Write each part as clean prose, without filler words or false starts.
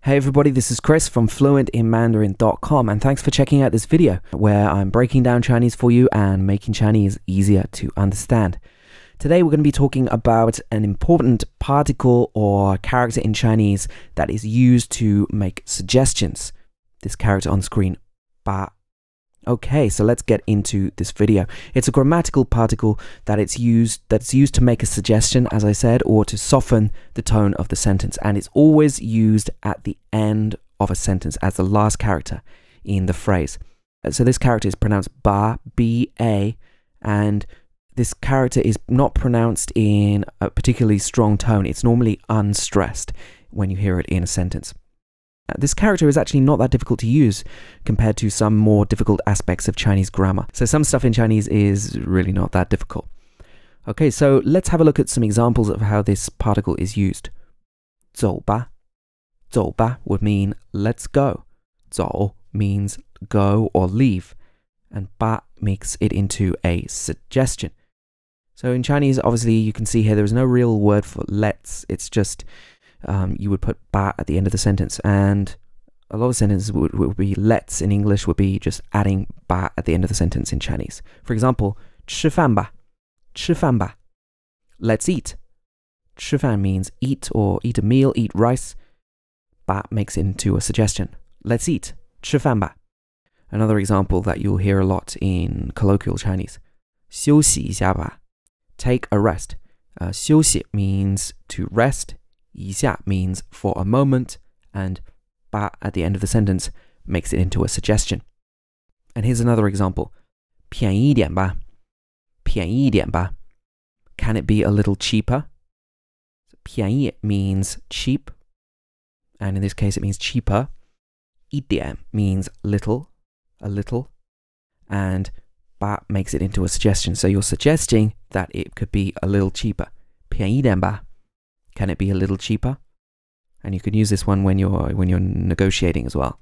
Hey everybody, this is Chris from fluentinmandarin.com, and thanks for checking out this video where I'm breaking down Chinese for you and making Chinese easier to understand. Today we're going to be talking about an important particle or character in Chinese that is used to make suggestions. This character on screen, ba. Okay, so let's get into this video. It's a grammatical particle that's used to make a suggestion, as I said, or to soften the tone of the sentence. And it's always used at the end of a sentence as the last character in the phrase. So this character is pronounced ba, B-A, and this character is not pronounced in a particularly strong tone. It's normally unstressed when you hear it in a sentence. This character is actually not that difficult to use compared to some more difficult aspects of Chinese grammar. So some stuff in Chinese is really not that difficult. Okay, so let's have a look at some examples of how this particle is used. 走吧. 走吧 would mean let's go. 走 means go or leave. And ba makes it into a suggestion. So in Chinese, obviously, you can see here there is no real word for let's. It's just you would put ba at the end of the sentence, and a lot of sentences would be let's in English would be just adding ba at the end of the sentence in Chinese. For example, 吃饭吧. 吃饭吧. Let's eat. 吃饭 means eat or eat a meal, eat rice. Ba makes it into a suggestion. Let's eat. 吃饭吧. Another example that you'll hear a lot in colloquial Chinese. 休息一下吧. Take a rest. 休息 means to rest. 一下 means for a moment, and ba at the end of the sentence makes it into a suggestion. And here's another example. 便宜一点吧. 便宜一点吧. Can it be a little cheaper? 便宜 means cheap, and in this case it means cheaper. 一点 means little, a little, and ba makes it into a suggestion. So you're suggesting that it could be a little cheaper. 便宜一点吧. Can it be a little cheaper? And you can use this one when you're negotiating as well.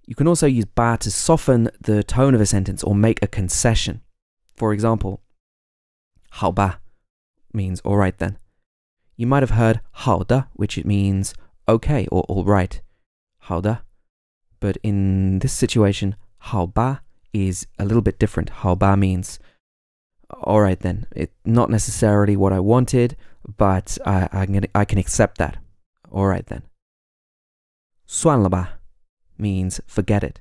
You can also use ba to soften the tone of a sentence or make a concession. For example, 好吧 means all right then. You might have heard 好的, which it means okay or all right. 好的. But in this situation, 好吧 is a little bit different. 好吧 means all right then. It's not necessarily what I wanted, but I can accept that. All right then. 算了吧 means forget it.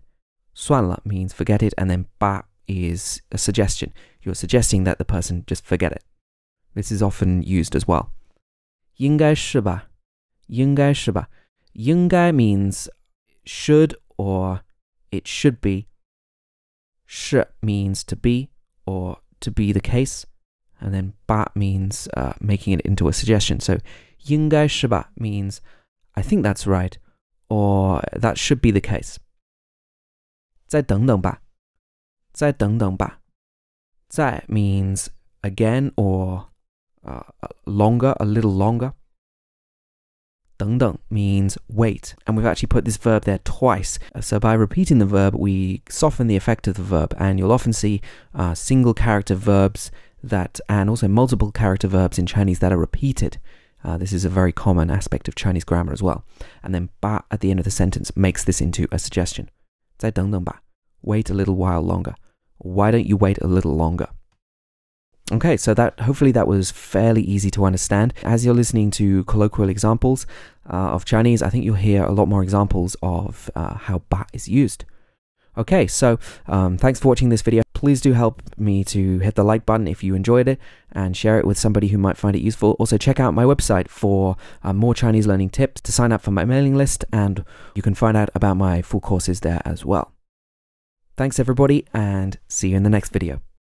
算了 means forget it, and then ba is a suggestion. You're suggesting that the person just forget it. This is often used as well. 应该是吧. 应该是吧. 应该 means should or it should be. 是 means to be or to be the case, and then ba means making it into a suggestion. So 应该是吧 means I think that's right, or that should be the case. 再等等吧. 再等等吧. 再 means again or longer, a little longer. 等等 means wait, and we've actually put this verb there twice. So by repeating the verb, we soften the effect of the verb, and you'll often see single character verbs and also multiple character verbs in Chinese that are repeated. This is a very common aspect of Chinese grammar as well. And then ba at the end of the sentence makes this into a suggestion. 再等等吧. Wait a little while longer. Why don't you wait a little longer? Okay, so hopefully that was fairly easy to understand. As you're listening to colloquial examples of Chinese, I think you'll hear a lot more examples of how ba is used. Okay, so thanks for watching this video. Please do help me to hit the like button if you enjoyed it, and share it with somebody who might find it useful. Also, check out my website for more Chinese learning tips, to sign up for my mailing list, and you can find out about my full courses there as well. Thanks everybody, and see you in the next video.